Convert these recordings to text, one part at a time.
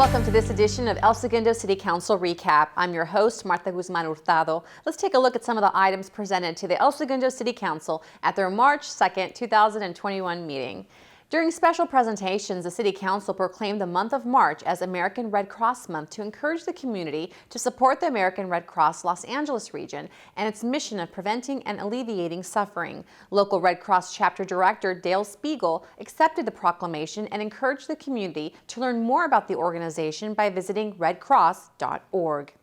Welcome to this edition of El Segundo City Council Recap. I'm your host, Marta Guzman Hurtado. Let's take a look at some of the items presented to the El Segundo City Council at their March 2nd, 2021 meeting. During special presentations, the City Council proclaimed the month of March as American Red Cross Month to encourage the community to support the American Red Cross Los Angeles region and its mission of preventing and alleviating suffering. Local Red Cross Chapter Director Dale Spiegel accepted the proclamation and encouraged the community to learn more about the organization by visiting redcross.org.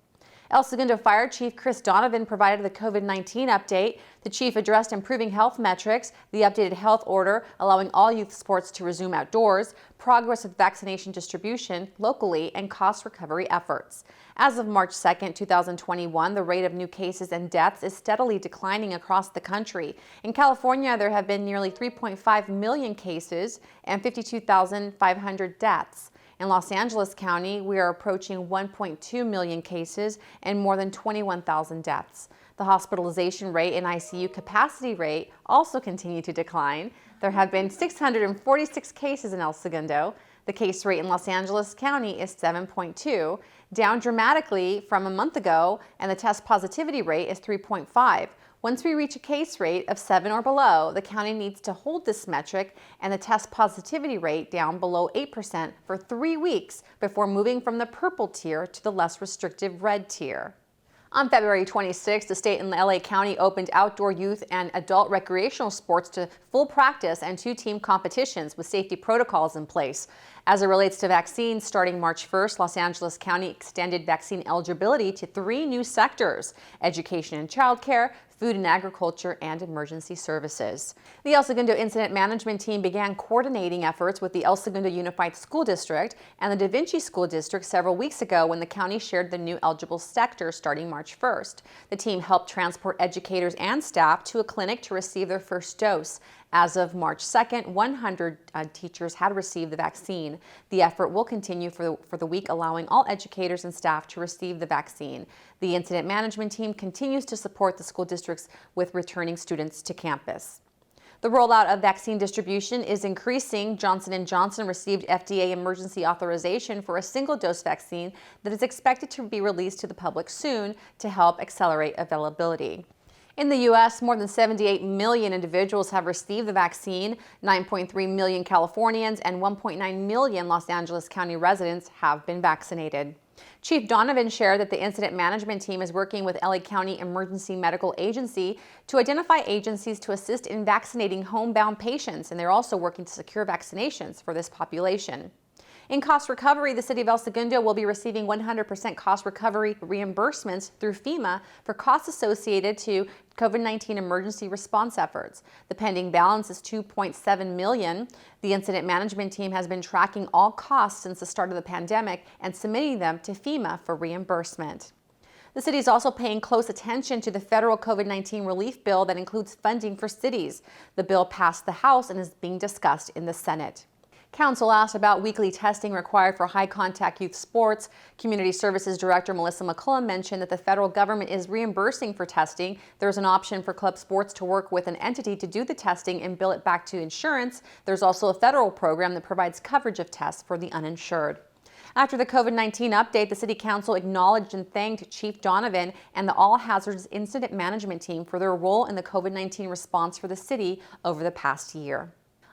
El Segundo Fire Chief Chris Donovan provided the COVID-19 update. The chief addressed improving health metrics, the updated health order allowing all youth sports to resume outdoors, progress with vaccination distribution locally, and cost recovery efforts. As of March 2nd, 2021, the rate of new cases and deaths is steadily declining across the country. In California, there have been nearly 3.5 million cases and 52,500 deaths. In Los Angeles County, we are approaching 1.2 million cases and more than 21,000 deaths. The hospitalization rate and ICU capacity rate also continue to decline. There have been 646 cases in El Segundo. The case rate in Los Angeles County is 7.2, down dramatically from a month ago, and the test positivity rate is 3.5. Once we reach a case rate of 7 or below, the county needs to hold this metric and the test positivity rate down below 8% for 3 weeks before moving from the purple tier to the less restrictive red tier. On February 26th, the state and LA County opened outdoor youth and adult recreational sports to full practice and 2-team competitions with safety protocols in place. As it relates to vaccines, starting March 1st, Los Angeles County extended vaccine eligibility to 3 new sectors: education and childcare, food and agriculture, and emergency services. The El Segundo Incident Management Team began coordinating efforts with the El Segundo Unified School District and the Da Vinci School District several weeks ago when the county shared the new eligible sector starting March 1st. The team helped transport educators and staff to a clinic to receive their first dose. As of March 2nd, 100 teachers had received the vaccine. The effort will continue for the week, allowing all educators and staff to receive the vaccine. The incident management team continues to support the school districts with returning students to campus. The rollout of vaccine distribution is increasing. Johnson & Johnson received FDA emergency authorization for a single-dose vaccine that is expected to be released to the public soon to help accelerate availability. In the U.S., more than 78 million individuals have received the vaccine. 9.3 million Californians and 1.9 million Los Angeles County residents have been vaccinated. Chief Donovan shared that the incident management team is working with LA County Emergency Medical Agency to identify agencies to assist in vaccinating homebound patients, and they're also working to secure vaccinations for this population. In cost recovery, the City of El Segundo will be receiving 100% cost recovery reimbursements through FEMA for costs associated to COVID-19 emergency response efforts. The pending balance is $2.7 million. The incident management team has been tracking all costs since the start of the pandemic and submitting them to FEMA for reimbursement. The city is also paying close attention to the federal COVID-19 relief bill that includes funding for cities. The bill passed the House and is being discussed in the Senate. Council asked about weekly testing required for high-contact youth sports. Community Services Director Melissa McCullum mentioned that the federal government is reimbursing for testing. There's an option for club sports to work with an entity to do the testing and bill it back to insurance. There's also a federal program that provides coverage of tests for the uninsured. After the COVID-19 update, the City Council acknowledged and thanked Chief Donovan and the All Hazards Incident Management Team for their role in the COVID-19 response for the city over the past year.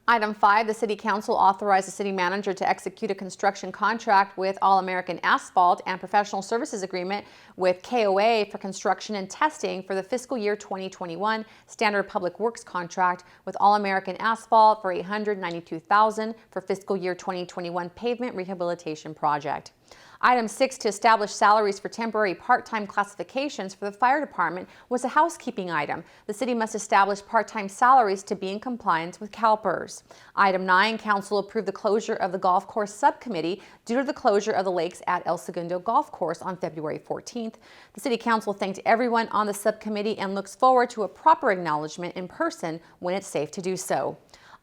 Item 5, the City Council authorized the city manager to execute a construction contract with All American Asphalt and professional services agreement with KOA for construction and testing for the fiscal year 2021 standard public works contract with All American Asphalt for $892,000 for fiscal year 2021 pavement rehabilitation project. Item 6, to establish salaries for temporary part-time classifications for the fire department, was a housekeeping item. The city must establish part-time salaries to be in compliance with CalPERS. Item 9, council approved the closure of the golf course subcommittee due to the closure of the lakes at El Segundo Golf Course on February 14th. The city council thanked everyone on the subcommittee and looks forward to a proper acknowledgement in person when it's safe to do so.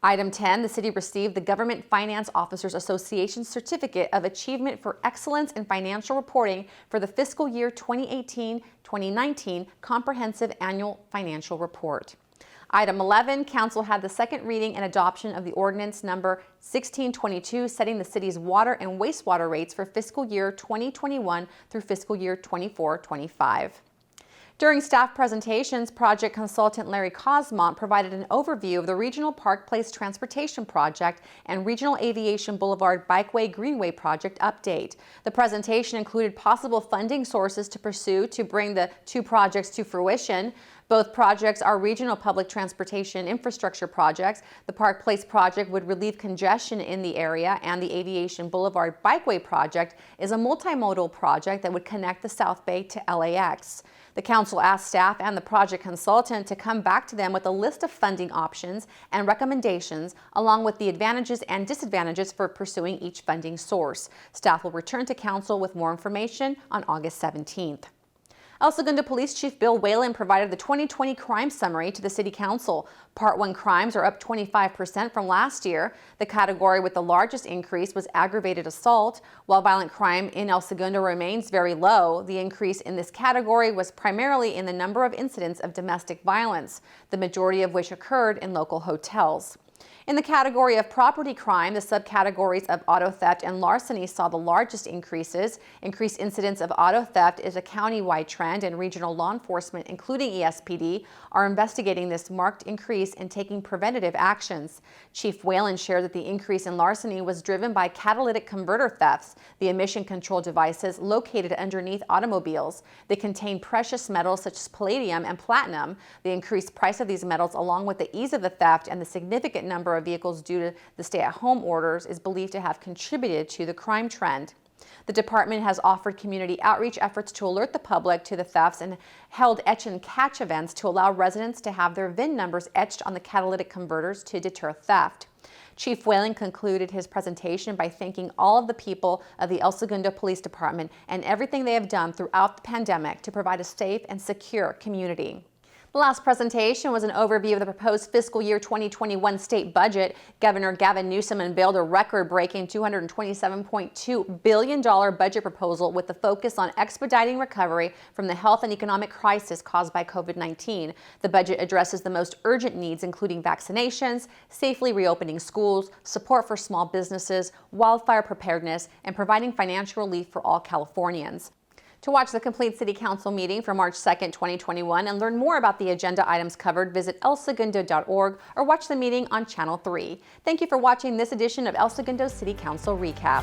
Item 10, the city received the Government Finance Officers Association Certificate of Achievement for Excellence in Financial Reporting for the fiscal year 2018-2019 Comprehensive Annual Financial Report. Item 11, Council had the second reading and adoption of the ordinance number 1622 setting the city's water and wastewater rates for fiscal year 2021 through fiscal year 24-25. During staff presentations, project consultant Larry Cosmont provided an overview of the Regional Park Place Transportation Project and Regional Aviation Boulevard Bikeway Greenway Project update. The presentation included possible funding sources to pursue to bring the two projects to fruition. Both projects are regional public transportation infrastructure projects. The Park Place project would relieve congestion in the area, and the Aviation Boulevard Bikeway project is a multimodal project that would connect the South Bay to LAX. The council asked staff and the project consultant to come back to them with a list of funding options and recommendations, along with the advantages and disadvantages for pursuing each funding source. Staff will return to council with more information on August 17th. El Segundo Police Chief Bill Whalen provided the 2020 crime summary to the City Council. Part 1 crimes are up 25% from last year. The category with the largest increase was aggravated assault. While violent crime in El Segundo remains very low, the increase in this category was primarily in the number of incidents of domestic violence, the majority of which occurred in local hotels. In the category of property crime, the subcategories of auto theft and larceny saw the largest increases. Increased incidents of auto theft is a county-wide trend, and regional law enforcement, including ESPD, are investigating this marked increase and taking preventative actions. Chief Whalen shared that the increase in larceny was driven by catalytic converter thefts, the emission control devices located underneath automobiles. They contain precious metals such as palladium and platinum. The increased price of these metals, along with the ease of the theft and the significant number of vehicles due to the stay-at-home orders, is believed to have contributed to the crime trend. The department has offered community outreach efforts to alert the public to the thefts and held etch and catch events to allow residents to have their VIN numbers etched on the catalytic converters to deter theft. Chief Whalen concluded his presentation by thanking all of the people of the El Segundo Police Department and everything they have done throughout the pandemic to provide a safe and secure community. The last presentation was an overview of the proposed fiscal year 2021 state budget. Governor Gavin Newsom unveiled a record-breaking $227.2 billion budget proposal with the focus on expediting recovery from the health and economic crisis caused by COVID-19. The budget addresses the most urgent needs, including vaccinations, safely reopening schools, support for small businesses, wildfire preparedness, and providing financial relief for all Californians. To watch the complete City Council meeting for March 2nd, 2021 and learn more about the agenda items covered, visit elsegundo.org or watch the meeting on Channel 3. Thank you for watching this edition of El Segundo City Council Recap.